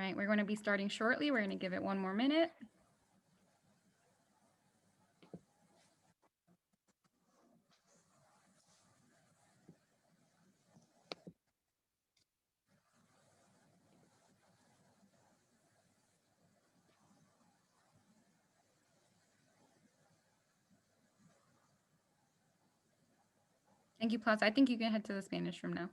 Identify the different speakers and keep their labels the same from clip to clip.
Speaker 1: right, we're going to be starting shortly. We're going to give it one more minute. Thank you, Plus. I think you can head to the Spanish room now.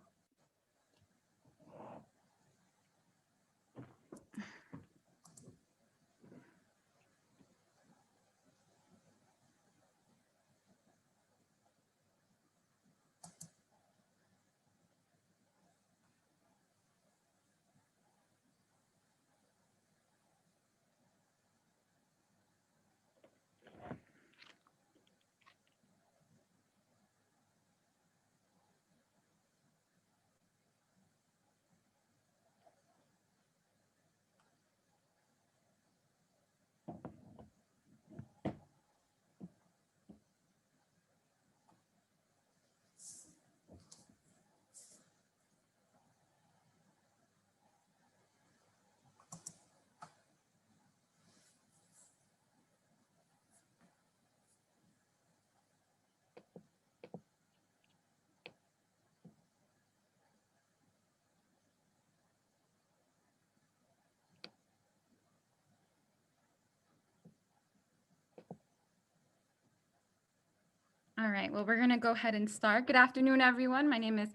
Speaker 1: All right, well, we're going to go ahead and start. Good afternoon, everyone. My name is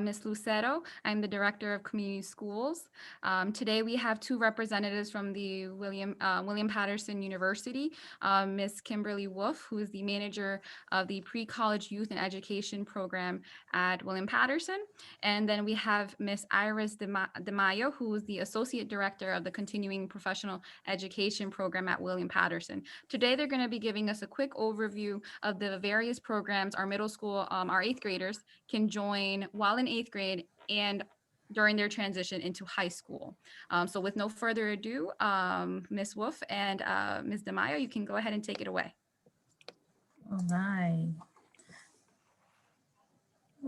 Speaker 1: Ms. Lucero. I'm the Director of Community Schools. Today, we have two representatives from the William Paterson University, Ms. Kimberly Wolf, who is the Manager of the Pre-College Youth and Education Program at William Paterson. And then we have Ms. Iris De Mayo, who is the Associate Director of the Continuing Professional Education Program at William Paterson. Today, they're going to be giving us a quick overview of the various programs our middle school, our 8th graders can join while in 8th grade and during their transition into high school. So with no further ado, Ms. Wolf and Ms. DeMaio, you can go ahead and take it away.
Speaker 2: All right.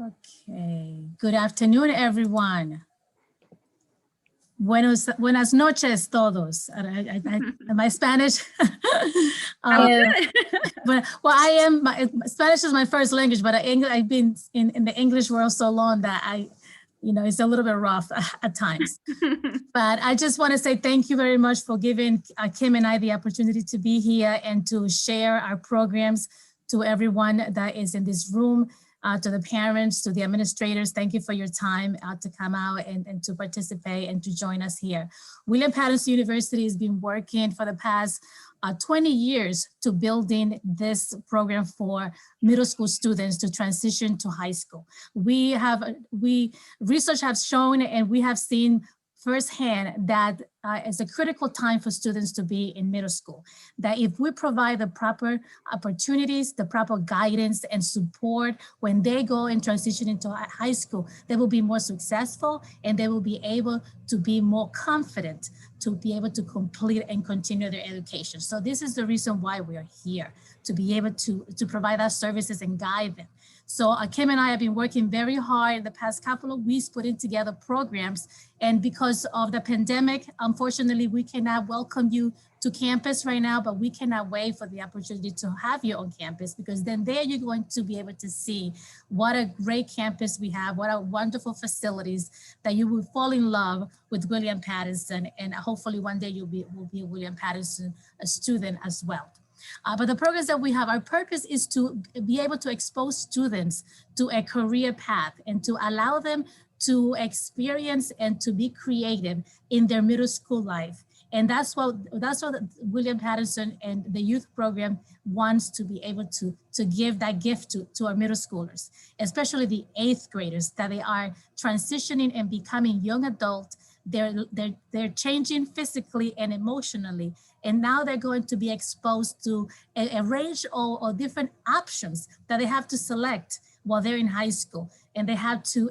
Speaker 2: Okay. Good afternoon, everyone. Buenas noches, todos. My Spanish. But well, Spanish is my first language, but I've been in the English world so long that it's a little bit rough at times. But I just want to say thank you very much for giving Kim and I the opportunity to be here and to share our programs to everyone that is in this room. To the parents, to the administrators, thank you for your time to come out and to participate and to join us here. William Paterson University has been working for the past 20 years to building this program for middle school students to transition to high school. Research has shown and we have seen firsthand that it's a critical time for students to be in middle school. That if we provide the proper opportunities, the proper guidance and support when they go and transition into high school, they will be more successful and they will be able to be more confident to be able to complete and continue their education. So this is the reason why we are here, to be able to provide our services and guide them. So Kim and I have been working very hard in the past couple of weeks putting together programs. And because of the pandemic, unfortunately, we cannot welcome you to campus right now, but we cannot wait for the opportunity to have you on campus, because then there you're going to be able to see what a great campus we have, what a wonderful facilities, that you will fall in love with William Paterson, and hopefully one day will be a William Paterson student as well. But the programs that we have, our purpose is to be able to expose students to a career path and to allow them to experience and to be creative in their middle school life. And that's what William Paterson and the youth program wants to be able to give that gift to our middle schoolers, especially the 8th graders, that they are transitioning and becoming young adults. They're changing physically and emotionally. And now they're going to be exposed to a range of different options that they have to select while they're in high school. And they have to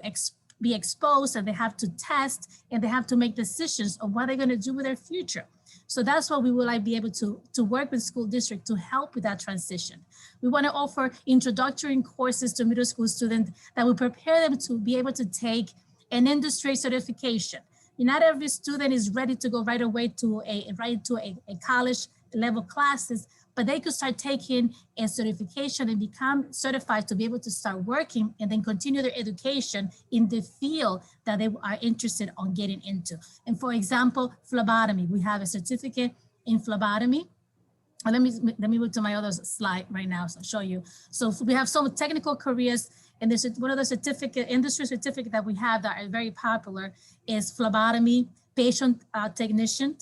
Speaker 2: be exposed, and they have to test, and they have to make decisions on what they're going to do with their future. So that's what we will be able to work with school district to help with that transition. We want to offer introductory courses to middle school students that will prepare them to be able to take an industry certification. Not every student is ready to go right away to a college level classes, but they could start taking a certification and become certified to be able to start working and then continue their education in the field that they are interested on getting into. And for example, phlebotomy, we have a certificate in phlebotomy. Let me move to my other slide right now, so I'll show you. So we have some technical careers, and this is one of the industry certificate that we have that are very popular is phlebotomy patient technician,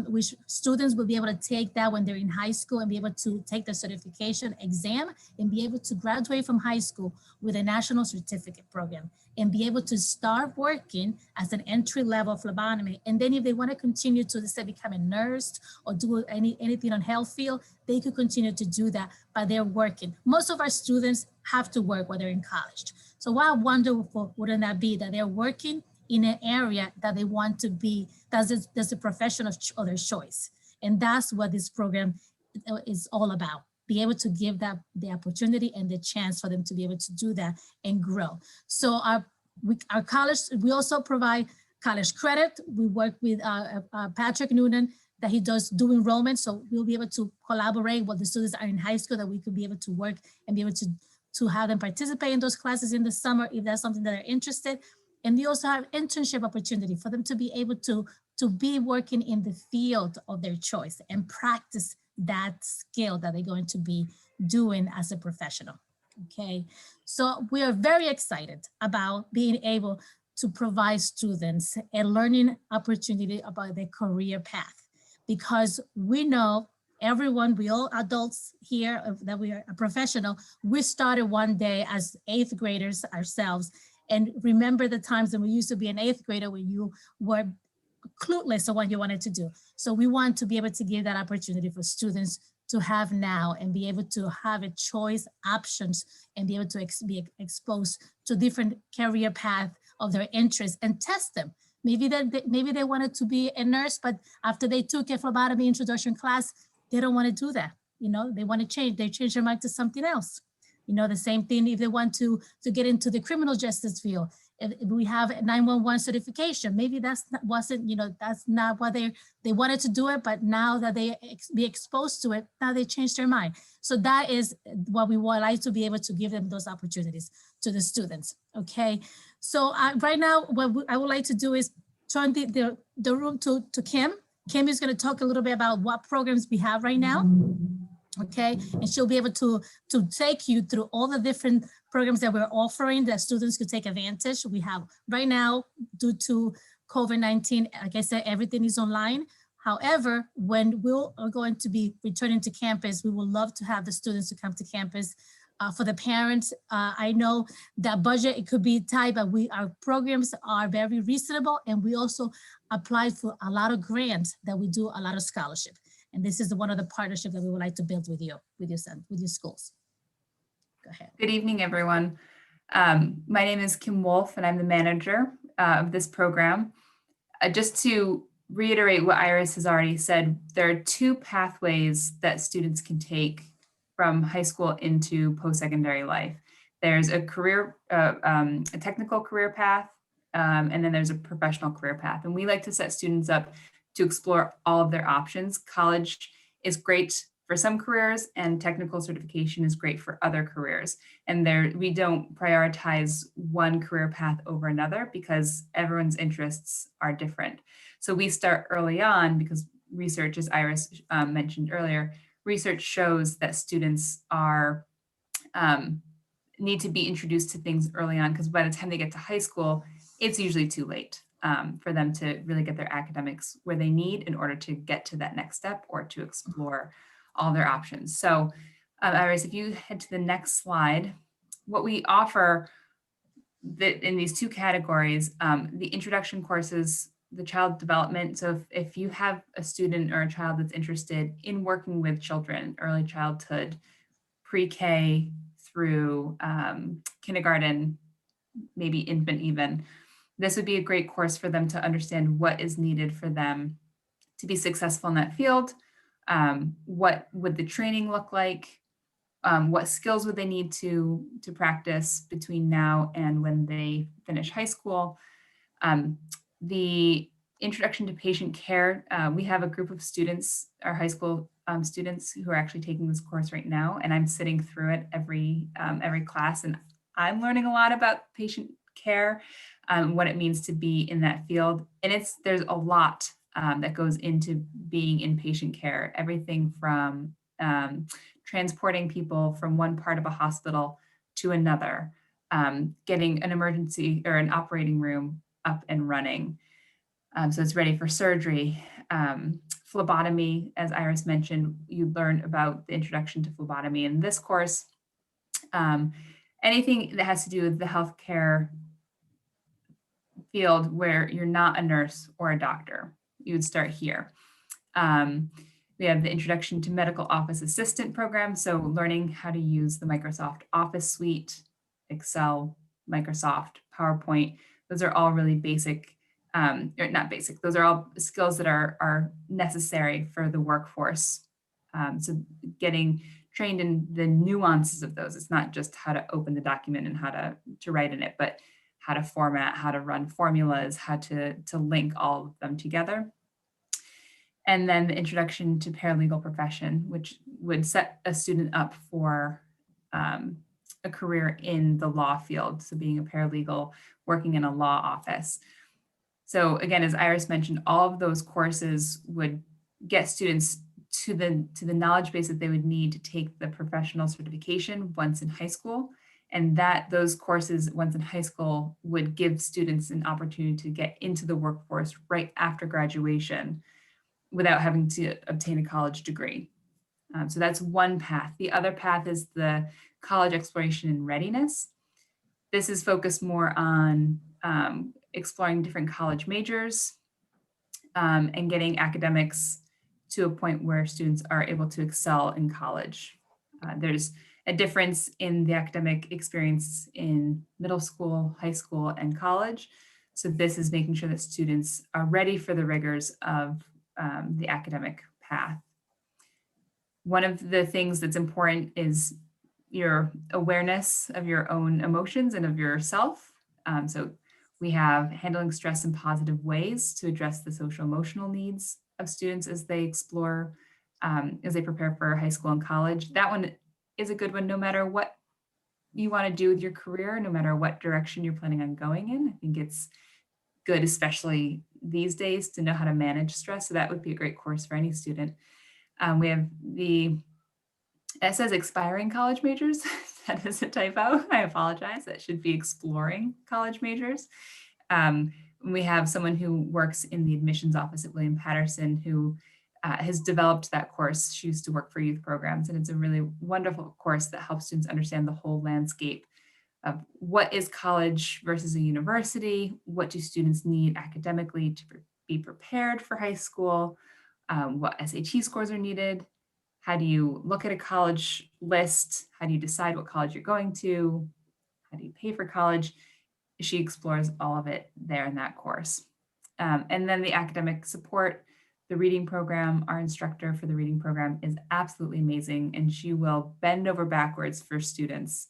Speaker 2: which students will be able to take that when they're in high school and be able to take the certification exam and be able to graduate from high school with a national certificate program and be able to start working as an entry-level phlebotomy. And then if they want to continue to, let's say, become a nurse or do anything on health field, they could continue to do that, but they're working. Most of our students have to work when they're in college. So how wonderful wouldn't that be that they're working in an area that they want to be, that's a profession of their choice. And that's what this program is all about. Be able to give that the opportunity and the chance for them to be able to do that and grow. So our college, we also provide college credit. We work with Patrick Noonan that he does do enrollment. So we'll be able to collaborate while the students are in high school, that we could be able to work and be able to have them participate in those classes in the summer if that's something that they're interested. And we also have internship opportunity for them to be able to be working in the field of their choice and practice that skill that they're going to be doing as a professional. Okay, so we are very excited about being able to provide students a learning opportunity about their career path, because we know everyone, we all adults here that we are a professional, we started one day as 8th graders ourselves. And remember the times when we used to be an 8th grader when you were clueless on what you wanted to do. So we want to be able to give that opportunity for students to have now and be able to have a choice options and be able to be exposed to different career path of their interests and test them. Maybe they wanted to be a nurse, but after they took a phlebotomy introduction class, they don't want to do that. You know, they want to change, they change their mind to something else. You know, the same thing if they want to get into the criminal justice field. If we have a 911 certification, maybe that's not what they wanted to do it, but now that they be exposed to it, now they change their mind. So that is what we would like to be able to give them those opportunities to the students. Okay, so right now what I would like to do is turn the room to Kim. Kim is going to talk a little bit about what programs we have right now. Okay, and she'll be able to take you through all the different programs that we're offering that students could take advantage. We have right now, due to COVID-19, like I said, everything is online. However, when we are going to be returning to campus, we would love to have the students to come to campus. For the parents, I know that budget, it could be tight, but our programs are very reasonable, and we also apply for a lot of grants that we do a lot of scholarship. And this is one of the partnerships that we would like to build with you, with your schools. Go ahead.
Speaker 3: Good evening, everyone. My name is Kim Wolf, and I'm the manager of this program. Just to reiterate what Iris has already said, there are 2 pathways that students can take from high school into post-secondary life. There's a technical career path, and then there's a professional career path. And we like to set students up to explore all of their options. College is great for some careers, and technical certification is great for other careers. And we don't prioritize one career path over another because everyone's interests are different. So we start early on because research, as Iris mentioned earlier, research shows that students need to be introduced to things early on, because by the time they get to high school, it's usually too late for them to really get their academics where they need in order to get to that next step or to explore all their options. So Iris, if you head to the next slide, what we offer in these 2 categories, the introduction courses, the child development. So if you have a student or a child that's interested in working with children, early childhood, pre-K through kindergarten, maybe infant even, this would be a great course for them to understand what is needed for them to be successful in that field. What would the training look like? What skills would they need to practice between now and when they finish high school? The introduction to patient care, we have a group of students, our high school students who are actually taking this course right now, and I'm sitting through it every class, and I'm learning a lot about patient care, what it means to be in that field. And there's a lot that goes into being in patient care, everything from transporting people from one part of a hospital to another, getting an emergency or an operating room up and running. So it's ready for surgery. Phlebotomy, as Iris mentioned, you learn about the introduction to phlebotomy in this course. Anything that has to do with the healthcare field where you're not a nurse or a doctor, you would start here. We have the introduction to medical office assistant program. So learning how to use the Microsoft Office suite, Excel, Microsoft, PowerPoint. Those are all really basic, or not basic, those are all skills that are necessary for the workforce. So getting trained in the nuances of those. It's not just how to open the document and how to write in it, but how to format, how to run formulas, how to link all of them together. And then the introduction to paralegal profession, which would set a student up for a career in the law field. So being a paralegal, working in a law office. So again, as Iris mentioned, all of those courses would get students to the knowledge base that they would need to take the professional certification once in high school. And those courses once in high school would give students an opportunity to get into the workforce right after graduation without having to obtain a college degree. So that's one path. The other path is the college exploration and readiness. This is focused more on exploring different college majors and getting academics to a point where students are able to excel in college. There's a difference in the academic experience in middle school, high school, and college. So this is making sure that students are ready for the rigors of the academic path. One of the things that's important is your awareness of your own emotions and of yourself. So we have handling stress in positive ways to address the social emotional needs of students as they explore, as they prepare for high school and college. That one is a good one no matter what you want to do with your career, no matter what direction you're planning on going in. I think it's good, especially these days, to know how to manage stress. So that would be a great course for any student. We have it says expiring college majors. That is a typo. I apologize. That should be exploring college majors. We have someone who works in the admissions office at William Paterson who has developed that course. She used to work for youth programs, and it's a really wonderful course that helps students understand the whole landscape of what is college versus a university, what do students need academically to be prepared for high school, what SAT scores are needed, how do you look at a college list, how do you decide what college you're going to, how do you pay for college. She explores all of it there in that course. And then the academic support, the reading program, our instructor for the reading program is absolutely amazing, and she will bend over backwards for students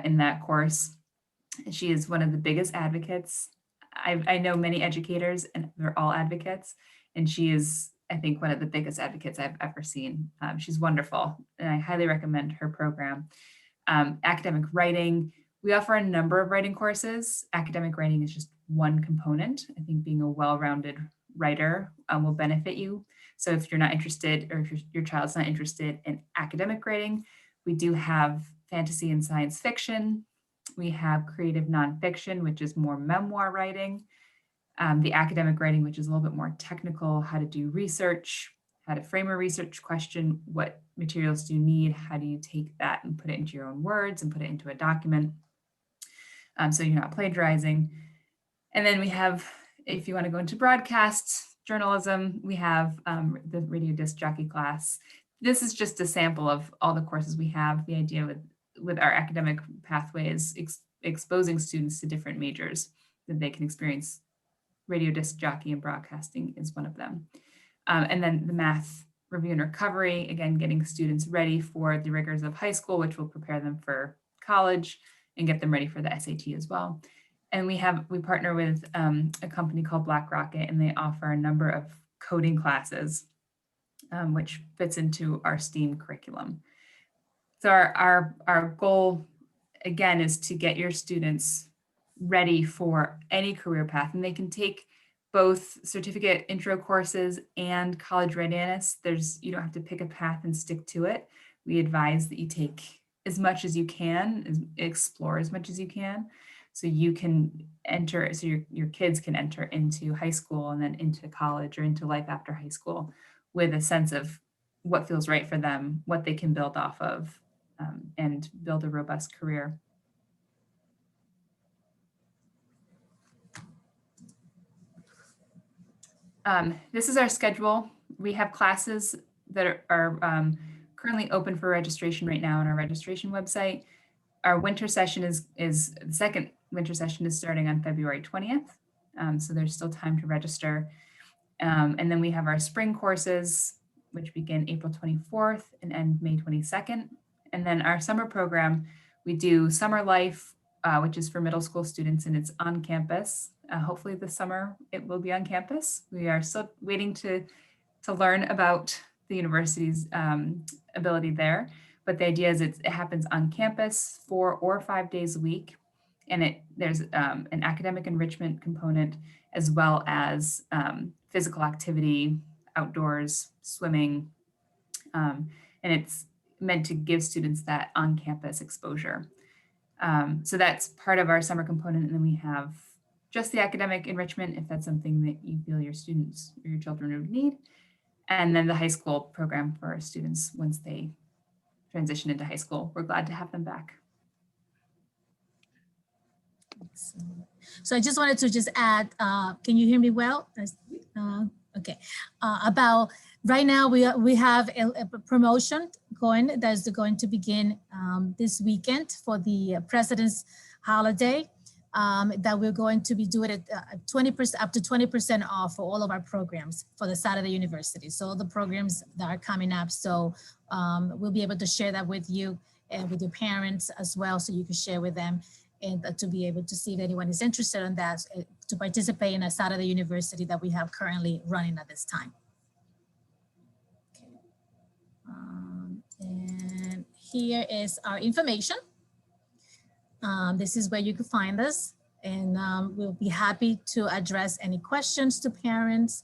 Speaker 3: in that course. She is one of the biggest advocates. I know many educators, and they're all advocates, and she is, I think, one of the biggest advocates I've ever seen. She's wonderful, and I highly recommend her program. Academic writing, we offer a number of writing courses. Academic writing is just one component. I think being a well-rounded writer will benefit you. So if you're not interested, or if your child's not interested in academic writing, we do have fantasy and science fiction. We have creative nonfiction, which is more memoir writing. The academic writing, which is a little bit more technical, how to do research, how to frame a research question, what materials do you need, how do you take that and put it into your own words and put it into a document, so you're not plagiarizing. And then we have, if you want to go into broadcast journalism, we have the radio disc jockey class. This is just a sample of all the courses we have. The idea with our academic pathway is exposing students to different majors that they can experience. Radio disc jockey and broadcasting is one of them. And then the math review and recovery, again, getting students ready for the rigors of high school, which will prepare them for college and get them ready for the SAT as well. And we partner with a company called Black Rocket, and they offer a number of coding classes, which fits into our STEAM curriculum. So our goal, again, is to get your students ready for any career path, and they can take both certificate intro courses and college readiness. You don't have to pick a path and stick to it. We advise that you take as much as you can, explore as much as you can, so you can enter, so your kids can enter into high school and then into college or into life after high school with a sense of what feels right for them, what they can build off of, and build a robust career. This is our schedule. We have classes that are currently open for registration right now on our registration website. Our winter session is the second winter session is starting on February 20th. So there's still time to register. And then we have our spring courses, which begin April 24th and end May 22nd. And then our summer program, we do Summer Life, which is for middle school students, and it's on campus. Hopefully this summer it will be on campus. We are still waiting to learn about the university's ability there. But the idea is it happens on campus 4 or 5 days a week. And there's an academic enrichment component as well as physical activity, outdoors, swimming. And it's meant to give students that on-campus exposure. So that's part of our summer component. And then we have just the academic enrichment, if that's something that you feel your students or your children would need. And then the high school program for our students once they transition into high school. We're glad to have them back.
Speaker 2: So I just wanted to just add, can you hear me well? Okay, about right now we have a promotion going that's going to begin this weekend for the President's holiday. That we're going to be doing it 20%, up to 20% off for all of our programs for the Saturday University. So all the programs that are coming up. So we'll be able to share that with you and with your parents as well, so you can share with them and to be able to see if anyone is interested in that, to participate in a Saturday University that we have currently running at this time. Okay. And here is our information. This is where you can find us, and we'll be happy to address any questions to parents,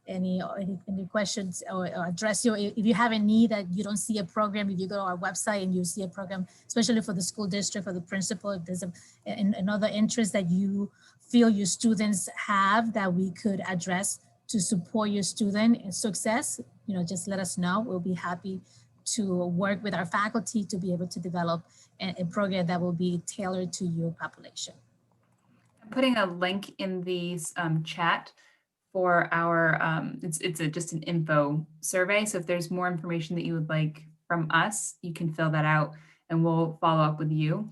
Speaker 2: any questions, or address your, if you have a need that you don't see a program, if you go to our website and you see a program, especially for the school district, for the principal, if there's another interest that you feel your students have that we could address to support your student success, just let us know. We'll be happy to work with our faculty to be able to develop a program that will be tailored to your population.
Speaker 3: I'm putting a link in the chat for our, just an info survey. So if there's more information that you would like from us, you can fill that out and we'll follow up with you.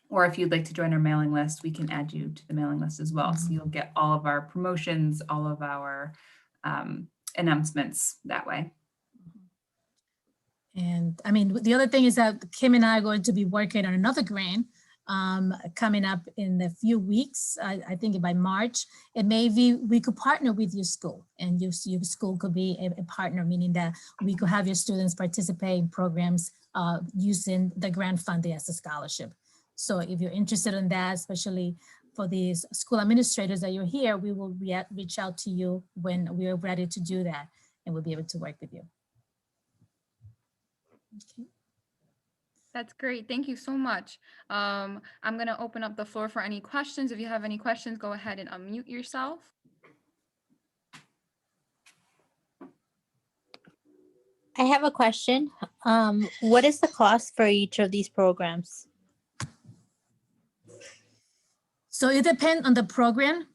Speaker 3: Or if you'd like to join our mailing list, we can add you to the mailing list as well. So you'll get all of our promotions, all of our announcements that way.
Speaker 2: And I mean, the other thing is that Kim and I are going to be working on another grant coming up in a few weeks. I think by March, and maybe we could partner with your school, and your school could be a partner, meaning that we could have your students participate in programs using the grant funding as a scholarship. So if you're interested in that, especially for these school administrators that you're here, we will reach out to you when we're ready to do that, and we'll be able to work with you. Okay.
Speaker 1: That's great. Thank you so much. I'm going to open up the floor for any questions. If you have any questions, go ahead and unmute yourself.
Speaker 4: I have a question. What is the cost for each of these programs?
Speaker 2: So it depends on the program.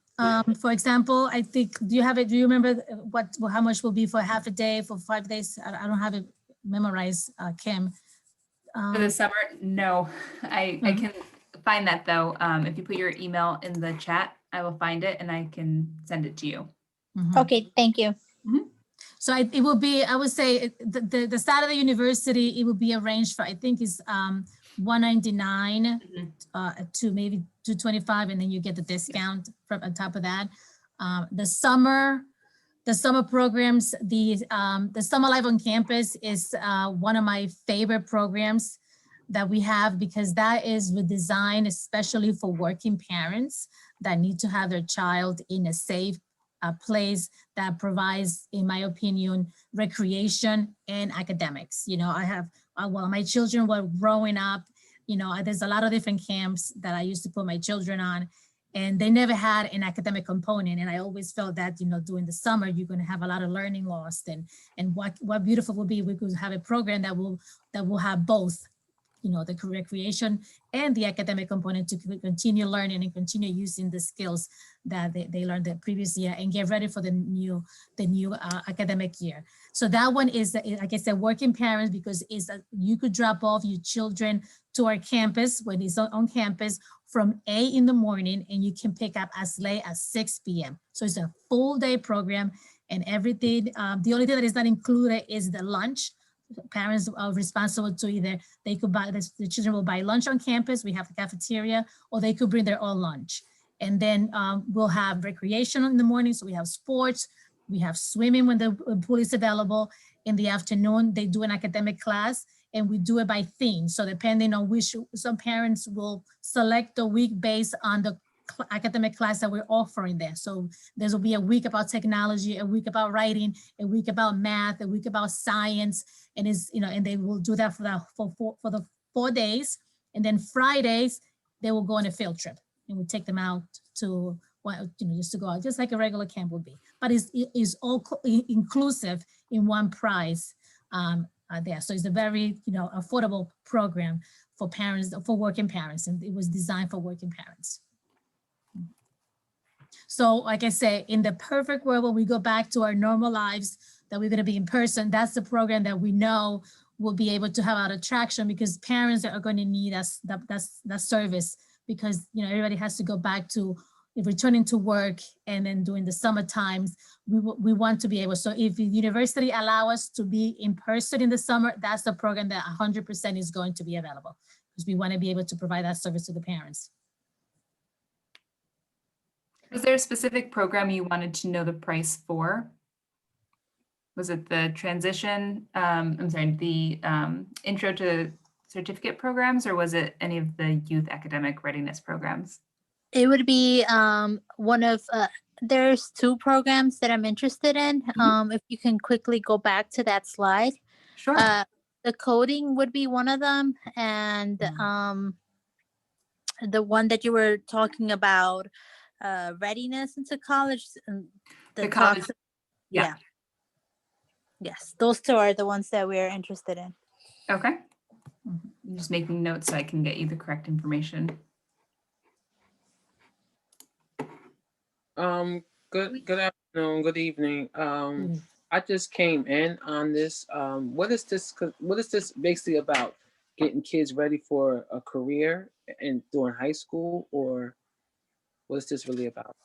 Speaker 2: For example, I think, do you remember how much will be for half a day, for 5 days? I don't have it memorized, Kim.
Speaker 3: For the summer, no. I can find that though. If you put your email in the chat, I will find it and I can send it to you.
Speaker 4: Okay, thank you.
Speaker 2: So it will be, I would say, the Saturday University, it will be arranged for, I think it's $199
Speaker 3: Mhm.
Speaker 2: to maybe $225, and then you get the discount from on top of that. The summer programs, the Summer Life on Campus is one of my favorite programs that we have, because that is designed especially for working parents that need to have their child in a safe place that provides, in my opinion, recreation and academics. You know, I have, while my children were growing up, you know, there's a lot of different camps that I used to put my children on, and they never had an academic component. And I always felt that, you know, during the summer, you're going to have a lot of learning lost. And what beautiful would be if we could have a program that will have both, you know, the recreation and the academic component to continue learning and continue using the skills that they learned the previous year and get ready for the new academic year. So that one is, like I said, working parents, because you could drop off your children to our campus when it's on campus from 8 in the morning, and you can pick up as late as 6 p.m. So it's a full day program and everything. The only thing that is not included is the lunch. Parents are responsible to either, they could buy, the children will buy lunch on campus, we have the cafeteria, or they could bring their own lunch. And then we'll have recreation in the morning. So we have sports, we have swimming when the pool is available. In the afternoon, they do an academic class, and we do it by theme. So depending on which, some parents will select the week based on the academic class that we're offering there. So there will be a week about technology, a week about writing, a week about math, a week about science, and and they will do that for the 4 days. And then Fridays, they will go on a field trip, and we take them out to, just to go out, just like a regular camp would be. But it's all inclusive in one price there. So it's a very, affordable program for parents, for working parents, and it was designed for working parents. So like I said, in the perfect world, when we go back to our normal lives, that we're going to be in person, that's the program that we know will be able to have out attraction, because parents are going to need us, that service, because everybody has to go back to returning to work, and then during the summer times, we want to be able. So if the university allow us to be in person in the summer, that's the program that 100% is going to be available, because we want to be able to provide that service to the parents.
Speaker 3: Was there a specific program you wanted to know the price for? Was it the transition, the intro to certificate programs, or was it any of the youth academic readiness programs?
Speaker 4: It would be one of, there's 2 programs that I'm interested in. If you can quickly go back to that slide.
Speaker 3: Sure.
Speaker 4: The coding would be one of them. And the one that you were talking about, readiness into college.
Speaker 3: The college.
Speaker 4: Yeah. Yes, those 2 are the ones that we're interested in.
Speaker 3: Okay. I'm just making notes so I can get you the correct information.
Speaker 5: Good afternoon, good evening. I just came in on this. What is this basically about? Getting kids ready for a career and during high school, or what is this really about?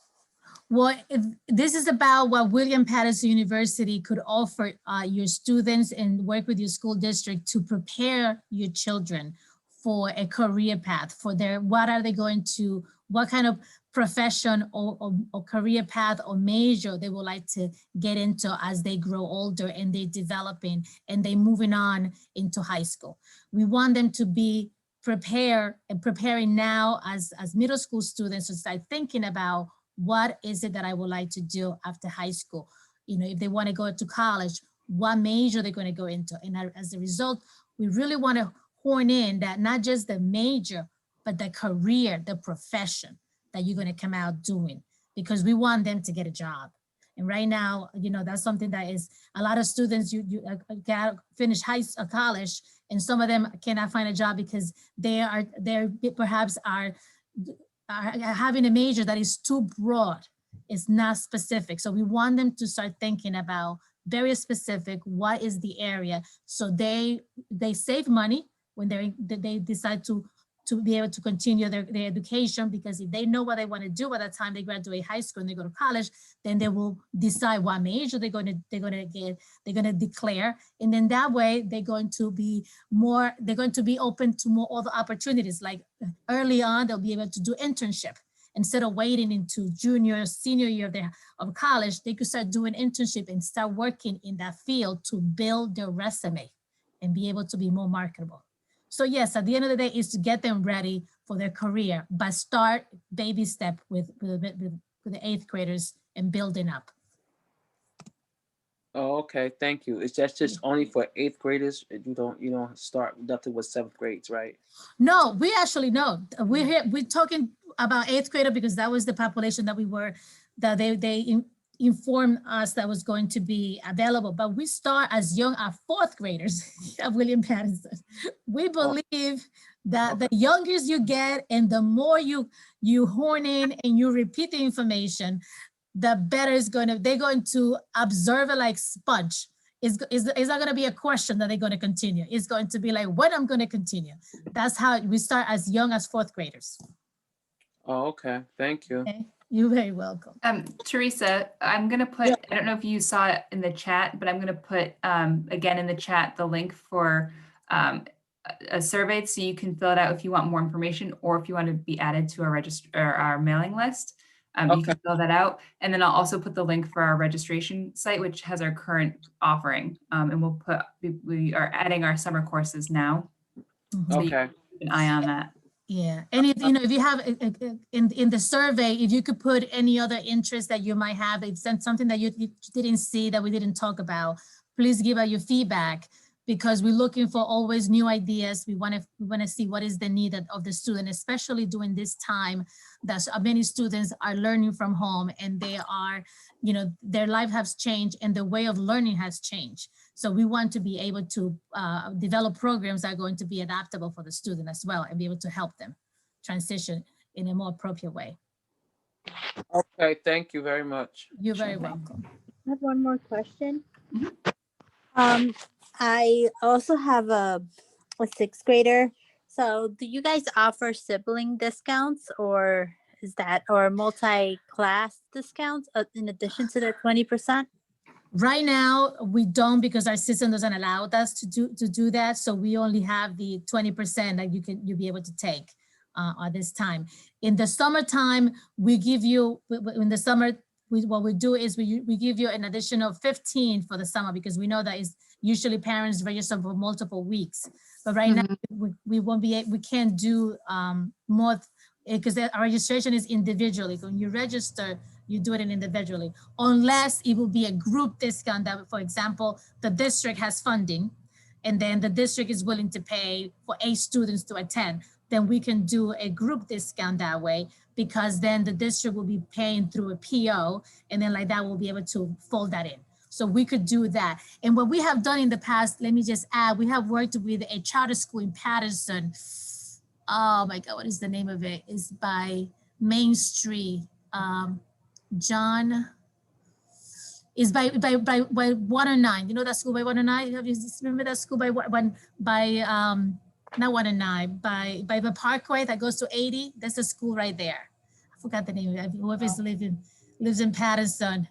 Speaker 2: Well, this is about what William Paterson University could offer your students and work with your school district to prepare your children for a career path, for what are they going to, what kind of profession or career path or major they would like to get into as they grow older and they're developing and they're moving on into high school. We want them to be prepared and preparing now as middle school students to start thinking about, what is it that I would like to do after high school? If they want to go to college, what major they're going to go into. And as a result, we really want to hone in that not just the major, but the career, the profession that you're going to come out doing, because we want them to get a job. And right now, that's something that is a lot of students, you finish college, and some of them cannot find a job because they perhaps are having a major that is too broad. It's not specific. So we want them to start thinking about very specific, what is the area? So they save money when they decide to to be able to continue their education, because if they know what they want to do by the time they graduate high school and they go to college, then they will decide what major they're going to declare. And then that way they're going to be open to more other opportunities. Like early on, they'll be able to do internship. Instead of waiting into junior or senior year of college, they could start doing internship and start working in that field to build their resume and be able to be more marketable. So yes, at the end of the day, is to get them ready for their career, but start baby step with the 8th graders and building up.
Speaker 5: Oh, okay, thank you. That's just only for 8th graders. You don't start nothing with 7th grades, right?
Speaker 2: No, we actually know. We're talking about 8th grader because that was the population that they informed us that was going to be available. But we start as young as 4th graders at William Paterson. We believe that the youngest you get and the more you hone in and you repeat the information, the better they're going to observe it like sponge. It's not going to be a question that they're going to continue. It's going to be like, when I'm going to continue. That's how we start as young as 4th graders.
Speaker 5: Oh, okay. Thank you.
Speaker 2: Okay. You're very welcome.
Speaker 3: Teresa, I'm going to put, I don't know if you saw it in the chat, but I'm going to put again in the chat the link for a survey, so you can fill it out if you want more information or if you want to be added to our mailing list. You can fill that out. And then I'll also put the link for our registration site, which has our current offering. And we are adding our summer courses now. So you can keep an eye on that.
Speaker 2: Yeah, and if you have in the survey, if you could put any other interest that you might have, if it's something that you didn't see that we didn't talk about, please give us your feedback, because we're looking for always new ideas. We want to see what is the need of the student, especially during this time that many students are learning from home, and they are, their life has changed and the way of learning has changed. So we want to be able to develop programs that are going to be adaptable for the student as well, and be able to help them transition in a more appropriate way.
Speaker 5: Okay, thank you very much.
Speaker 2: You're very welcome.
Speaker 4: I have one more question. I also have a 6th grader. So do you guys offer sibling discounts, or multi-class discounts in addition to the 20%?
Speaker 2: Right now, we don't, because our system doesn't allow us to do that. So we only have the 20% that you'll be able to take at this time. In the summertime, we give you, in the summer, what we do is we give you an additional 15 for the summer, because we know that is usually parents register for multiple weeks. But right now, we can't do more, because our registration is individually. When you register, you do it individually, unless it will be a group discount that, for example, the district has funding, and then the district is willing to pay for 8 students to attend, then we can do a group discount that way, because then the district will be paying through a PO, and then like that we'll be able to fold that in. So we could do that. And what we have done in the past, let me just add, we have worked with a charter school in Paterson. Oh my God, what is the name of it? It's by Main Street. John is by 109. You know that school by 109? Have you remember that school by not 109, by the Parkway that goes to 80? That's a school right there. I forgot the name of it. Whoever's lives in Paterson.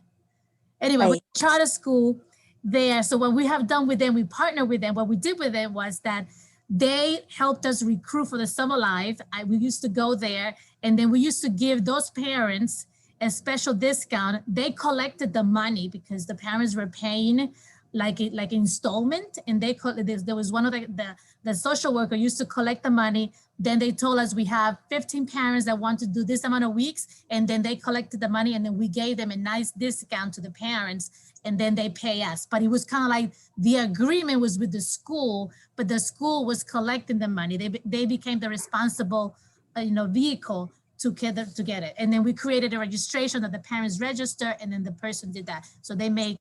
Speaker 2: Anyway, we charter school there. So what we have done with them, we partner with them. What we did with them was that they helped us recruit for the Summer Life. We used to go there, and then we used to give those parents a special discount. They collected the money because the parents were paying like installment, and there was one of the social worker used to collect the money. Then they told us we have 15 parents that want to do this amount of weeks, and then they collected the money, and then we gave them a nice discount to the parents, and then they pay us. But it was kind of like the agreement was with the school, but the school was collecting the money. They became the responsible vehicle to get it. And then we created a registration that the parents register, and then the person did that. So they make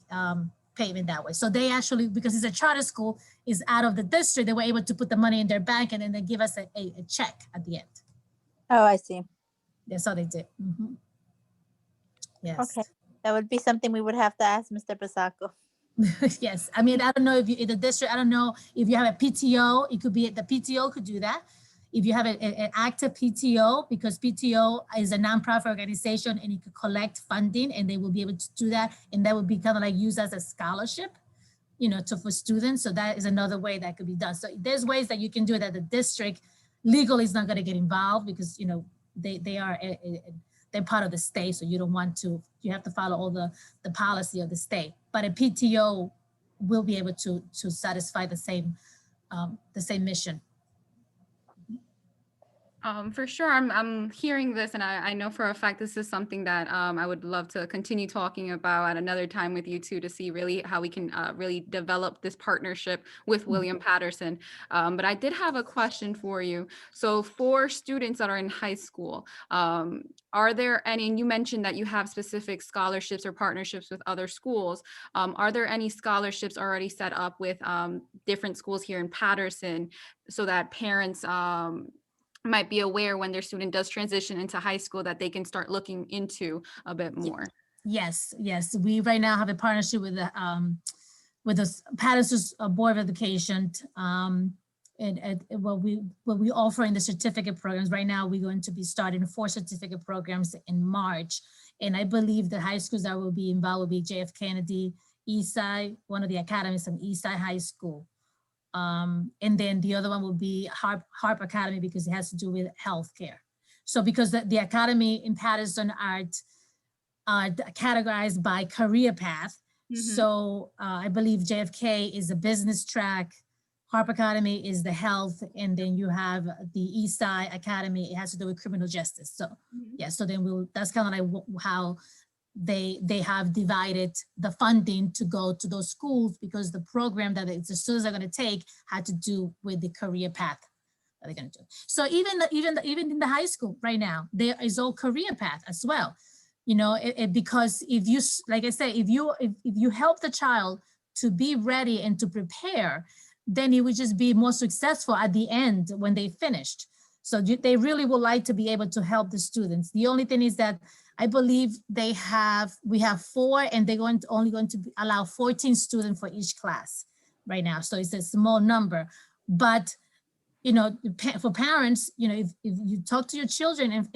Speaker 2: payment that way. So they actually, because it's a charter school, is out of the district, they were able to put the money in their bank, and then they give us a check at the end.
Speaker 4: Oh, I see.
Speaker 2: That's how they did. Mm-hmm. Yes.
Speaker 4: Okay. That would be something we would have to ask Mr. Basaco.
Speaker 2: Yes. I mean, I don't know if in the district, I don't know if you have a PTO, it could be the PTO could do that. if you have an active PTO, because PTO is a nonprofit organization and it could collect funding and they will be able to do that. And that would be kind of like used as a scholarship, you know, for students. So that is another way that could be done. So there's ways that you can do it at the district. Legal is not going to get involved because, you know, they're part of the state. So you don't want to, you have to follow all the policy of the state. But a PTO will be able to satisfy the same mission.
Speaker 1: For sure, I'm hearing this, and I know for a fact this is something that I would love to continue talking about at another time with you too, to see really how we can really develop this partnership with William Paterson. But I did have a question for you. So for students that are in high school, are there any, and you mentioned that you have specific scholarships or partnerships with other schools. Are there any scholarships already set up with different schools here in Paterson so that parents might be aware when their student does transition into high school that they can start looking into a bit more?
Speaker 2: Yes. We right now have a partnership with the Paterson's Board of Education. And what we offer in the certificate programs right now, we're going to be starting 4 certificate programs in March. And I believe the high schools that will be involved will be JF Kennedy, Eastside, one of the academies from Eastside High School. And then the other one will be Harp Academy because it has to do with healthcare. So because the academy in Paterson are categorized by career path. So I believe JFK is a business track, Harp Academy is the health, and then you have the Eastside Academy. It has to do with criminal justice. So yeah, so then that's kind of like how they have divided the funding to go to those schools because the program that the students are going to take had to do with the career path that they're going to do. So even in the high school right now, there is all career path as well. You know, because if you, like I said, if you help the child to be ready and to prepare, then it would just be more successful at the end when they finished. So they really would like to be able to help the students. The only thing is that I believe we have 4 and they're only going to allow 14 students for each class right now. So it's a small number, but you know, for parents, you know, if you talk to your children and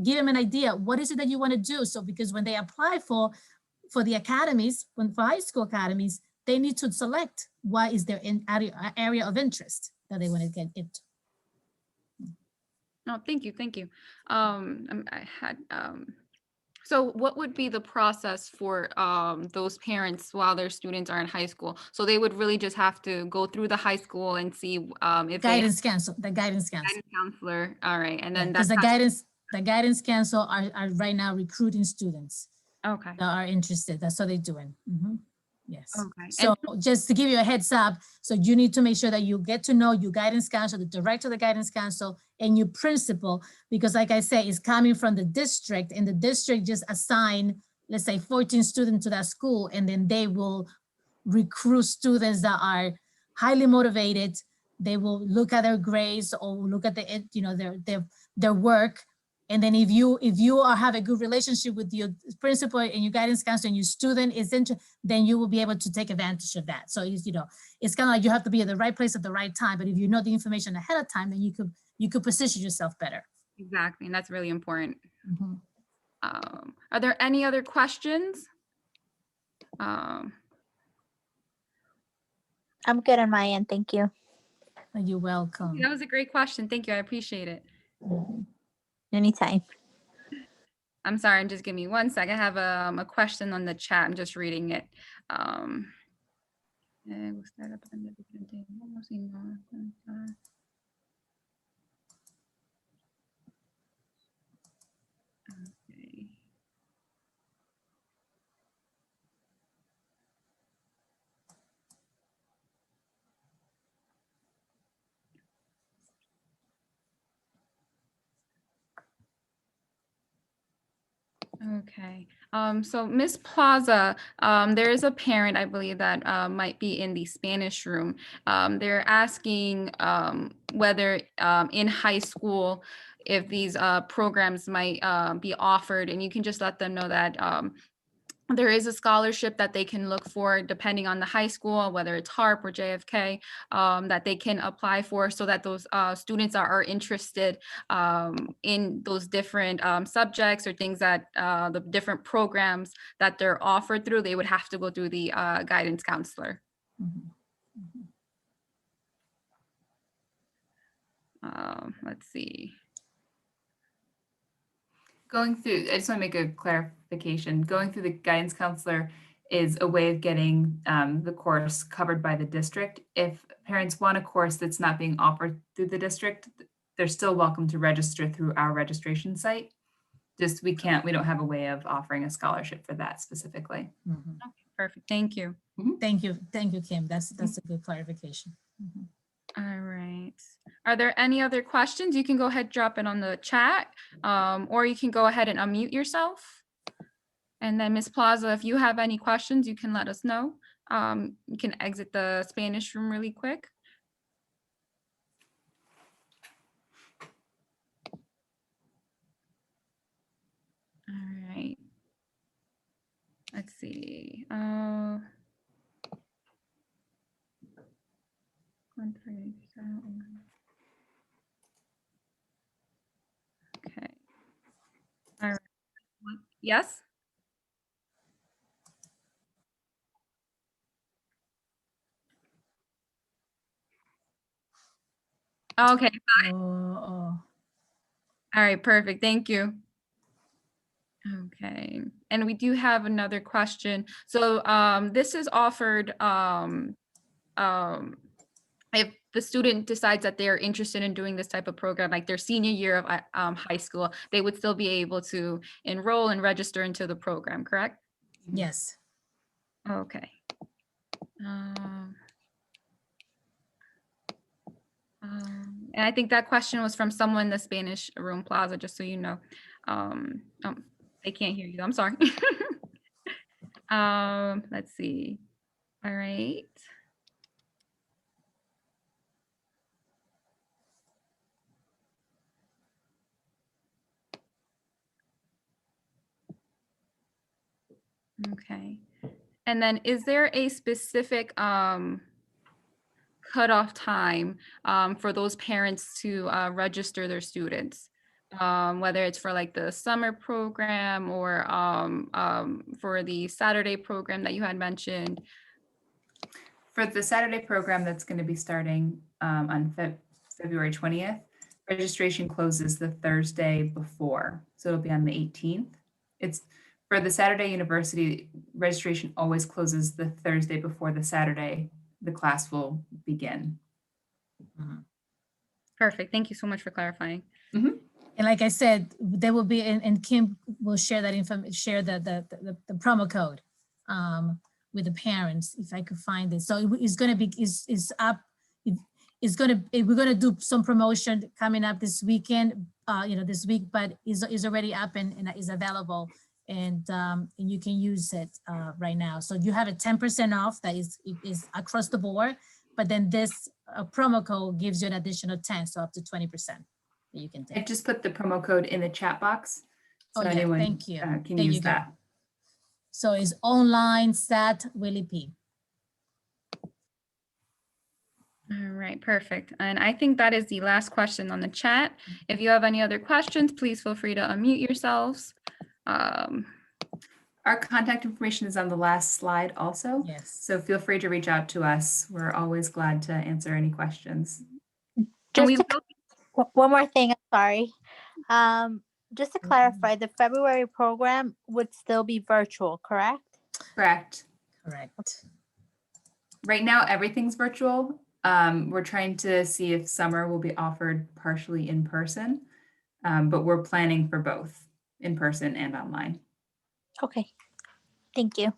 Speaker 2: give them an idea, what is it that you want to do? So because when they apply for the academies, for high school academies, they need to select what is their area of interest that they want to get into.
Speaker 1: Oh, thank you. So what would be the process for those parents while their students are in high school? So they would really just have to go through the high school and see if
Speaker 2: guidance council.
Speaker 1: Guidance counselor. All right, and then
Speaker 2: because the guidance council are right now recruiting students.
Speaker 1: Okay.
Speaker 2: That are interested. That's what they're doing. Yes.
Speaker 1: Okay.
Speaker 2: So just to give you a heads up, so you need to make sure that you get to know your guidance council, the director of the guidance council, and your principal, because like I said, it's coming from the district, and the district just assign, let's say 14 students to that school, and then they will recruit students that are highly motivated. They will look at their grades or look at their work. And then if you have a good relationship with your principal and your guidance counselor and your student is interested, then you will be able to take advantage of that. So it's kind of like you have to be at the right place at the right time. But if you know the information ahead of time, then you could position yourself better.
Speaker 1: Exactly, and that's really important. Are there any other questions?
Speaker 4: I'm good on my end, thank you.
Speaker 2: You're welcome.
Speaker 1: That was a great question. Thank you. I appreciate it.
Speaker 4: Anytime.
Speaker 1: I'm sorry, just give me 1 second. I have a question on the chat. I'm just reading it. Okay. Okay, so Miss Plaza, there is a parent, I believe, that might be in the Spanish room. They're asking whether in high school, if these programs might be offered, and you can just let them know that there is a scholarship that they can look for depending on the high school, whether it's HARP or JFK, that they can apply for so that those students are interested in those different subjects or things that the different programs that they're offered through. They would have to go through the guidance counselor.
Speaker 2: Mhm.
Speaker 1: Let's see.
Speaker 3: Going through, I just want to make a clarification. Going through the guidance counselor is a way of getting the course covered by the district. If parents want a course that's not being offered through the district, they're still welcome to register through our registration site. Just we don't have a way of offering a scholarship for that specifically.
Speaker 2: Mhm.
Speaker 1: Perfect. Thank you.
Speaker 2: Thank you, Kim. That's a good clarification. Mhm.
Speaker 1: All right. Are there any other questions? You can go ahead, drop it on the chat, or you can go ahead and unmute yourself. And then Ms. Plaza, if you have any questions, you can let us know. You can exit the Spanish room really quick. All right. Let's see. Okay. All right. Yes? Okay.
Speaker 2: Oh,
Speaker 1: All right. Perfect. Thank you. Okay. And we do have another question. So this is offered if the student decides that they're interested in doing this type of program, like their senior year of high school, they would still be able to enroll and register into the program, correct?
Speaker 2: yes.
Speaker 1: Okay. And I think that question was from someone in the Spanish room, Plaza, just so you know. They can't hear you. I'm sorry. Let's see. All right. Okay. And then is there a specific cutoff time for those parents to register their students? Whether it's for like the summer program or for the Saturday program that you had mentioned.
Speaker 3: For the Saturday program that's going to be starting on February 20th, registration closes the Thursday before. So it'll be on the 18th. It's for the Saturday University, registration always closes the Thursday before the Saturday the class will begin.
Speaker 1: Perfect. Thank you so much for clarifying.
Speaker 2: And like I said, there will be, and Kim will share that information, share the promo code with the parents, if I could find it. So it's gonna be, is up, it's gonna, we're gonna do some promotion coming up this weekend, this week, but is already up and is available. And you can use it right now. So you have a 10% off that is across the board, but then this promo code gives you an additional 10, so up to 20% that you can
Speaker 3: I
Speaker 2: take.
Speaker 3: just put the promo code in the chat box. So
Speaker 2: Oh, yeah,
Speaker 3: anyone
Speaker 2: thank you.
Speaker 3: can
Speaker 2: There you
Speaker 3: use
Speaker 2: go.
Speaker 3: that.
Speaker 2: So it's online stat Willie P.
Speaker 1: All right, perfect. And I think that is the last question on the chat. If you have any other questions, please feel free to unmute yourselves.
Speaker 3: Our contact information is on the last slide also.
Speaker 2: Yes.
Speaker 3: So feel free to reach out to us. We're always glad to answer any questions.
Speaker 1: And
Speaker 4: Just
Speaker 1: we
Speaker 4: to, one more thing, I'm sorry. Just to
Speaker 2: Mm-hmm.
Speaker 4: clarify, the February program would still be virtual, correct?
Speaker 3: Correct.
Speaker 2: Correct.
Speaker 3: Right now, everything's virtual. We're trying to see if summer will be offered partially in person, but we're planning for both in person and online.
Speaker 4: Okay, thank you.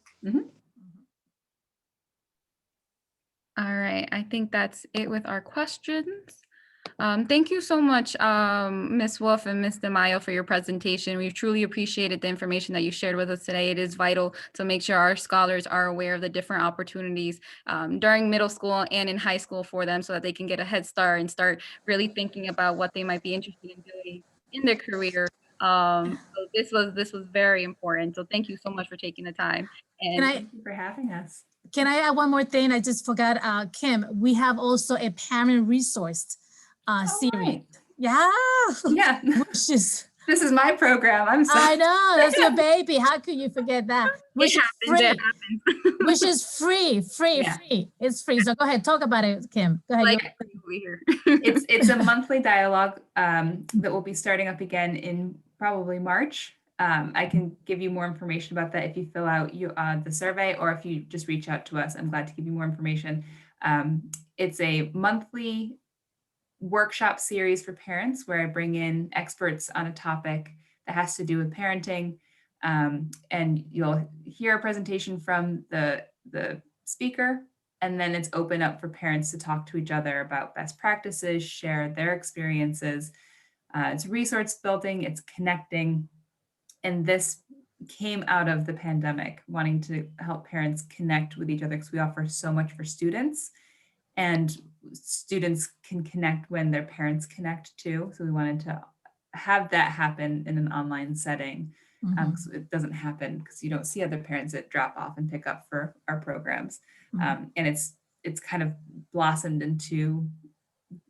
Speaker 1: All right, I think that's it with our questions. Thank you so much, Ms. Wolf and Ms. DeMaio, for your presentation. We truly appreciated the information that you shared with us today. It is vital to make sure our scholars are aware of the different opportunities during middle school and in high school for them so that they can get a head start and start really thinking about what they might be interested in doing in their career. So this was very important. So thank you so much for taking the time. And
Speaker 3: Thank you for having us.
Speaker 2: Can I add one more thing? I just forgot, Kim, we have also a parent resource series.
Speaker 3: Right.
Speaker 2: Yeah.
Speaker 3: Yeah,
Speaker 2: Which is,
Speaker 3: this is my program. I'm sorry.
Speaker 2: I know, that's your baby. How could you forget that? Which
Speaker 1: it
Speaker 2: is
Speaker 1: happens.
Speaker 2: free.
Speaker 1: It happens.
Speaker 2: Which is free.
Speaker 3: Yeah.
Speaker 2: Free. It's free. So go ahead, talk about it, Kim. Go ahead.
Speaker 1: Like over here.
Speaker 3: It's a monthly dialogue that will be starting up again in probably March. I can give you more information about that if you fill out the survey, or if you just reach out to us. I'm glad to give you more information. It's a monthly workshop series for parents where I bring in experts on a topic that has to do with parenting. And you'll hear a presentation from the speaker, and then it's open up for parents to talk to each other about best practices, share their experiences. It's resource building, it's connecting. And this came out of the pandemic, wanting to help parents connect with each other, because we offer so much for students, and students can connect when their parents connect too. So we wanted to have that happen in an online setting. So it doesn't happen because you don't see other parents that drop off and pick up for our programs. And it's kind of blossomed into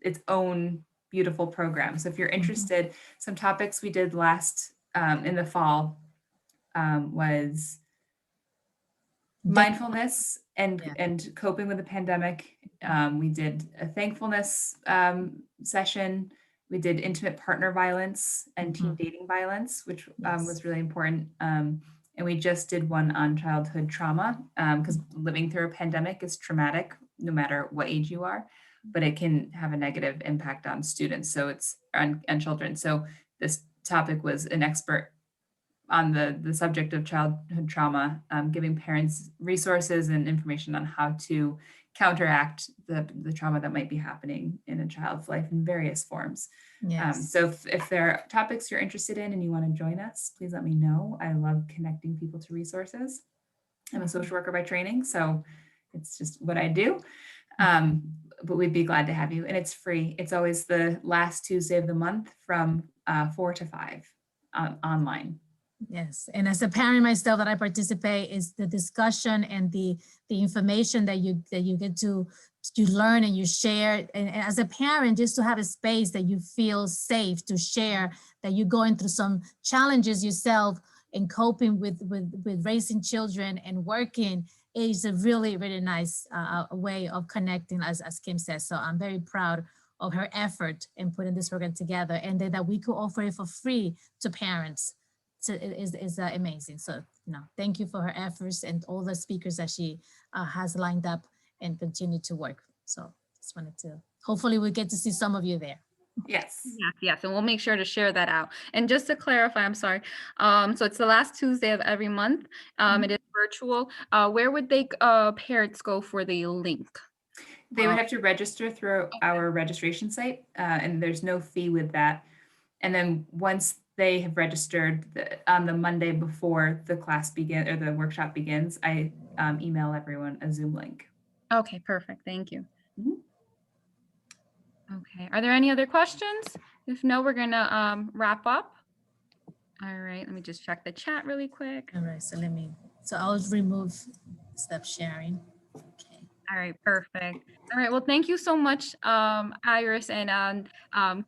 Speaker 3: its own beautiful program. So if you're interested, some topics we did last in the fall was mindfulness and coping with the pandemic. We did a thankfulness session. We did intimate partner violence and teen dating violence, which was really important. And we just did one on childhood trauma, because living through a pandemic is traumatic, no matter what age you are, but it can have a negative impact on students. So it's on children. So this topic was an expert on the subject of childhood trauma, giving parents resources and information on how to counteract the trauma that might be happening in a child's life in various forms.
Speaker 2: Yes.
Speaker 3: So if there are topics you're interested in and you want to join us, please let me know. I love connecting people to resources. I'm a social worker by training, so it's just what I do. But we'd be glad to have you, and it's free. It's always the last Tuesday of the month from 4 to 5 online.
Speaker 2: Yes, and as a parent myself that I participate, is the discussion and the information that you get to learn and you share. And as a parent, just to have a space that you feel safe to share, that you're going through some challenges yourself and coping with raising children and working, is a really, really nice way of connecting, as Kim says. So I'm very proud of her effort in putting this program together, and that we could offer it for free to parents. So it is amazing. So thank you for her efforts and all the speakers that she has lined up and continue to work. So just wanted to, hopefully we get to see some of you there.
Speaker 3: Yes.
Speaker 1: Yes, and we'll make sure to share that out. And just to clarify, I'm sorry. So it's the last Tuesday of every month. It is virtual. Where would they parents go for the link?
Speaker 3: They would have to register through our registration site, and there's no fee with that. And then once they have registered on the Monday before the class begin or the workshop begins, I email everyone a Zoom link.
Speaker 1: Okay, perfect. Thank you. Okay, are there any other questions? If no, we're gonna wrap up. All right, let me just check the chat really quick.
Speaker 2: All right, so I'll remove stop sharing. Okay.
Speaker 1: All right, perfect. All right, well, thank you so much, Iris and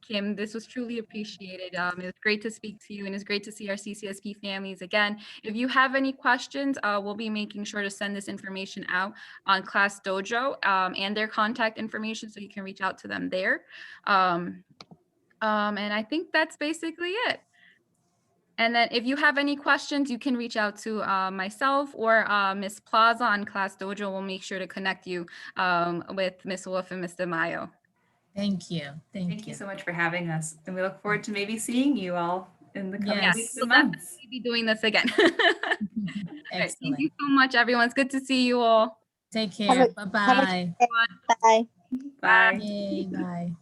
Speaker 1: Kim. This was truly appreciated. It was great to speak to you, and it's great to see our CCSP families again. If you have any questions, we'll be making sure to send this information out on Class Dojo and their contact information, so you can reach out to them there. And I think that's basically it. And then if you have any questions, you can reach out to myself or Ms. Plaza on Class Dojo. We'll make sure to connect you with Ms. Wolf and Mr. Mayo.
Speaker 2: Thank you.
Speaker 3: Thank you so much for having us. And we look forward to maybe seeing you all in the coming
Speaker 2: Yes.
Speaker 3: weeks
Speaker 1: We'll
Speaker 3: and months.
Speaker 1: definitely be doing this again. All right,
Speaker 2: Excellent.
Speaker 1: thank you so much, everyone. It's good to see you all.
Speaker 2: Take care. Bye-bye.
Speaker 4: Bye.
Speaker 3: Bye.
Speaker 2: Yay, bye.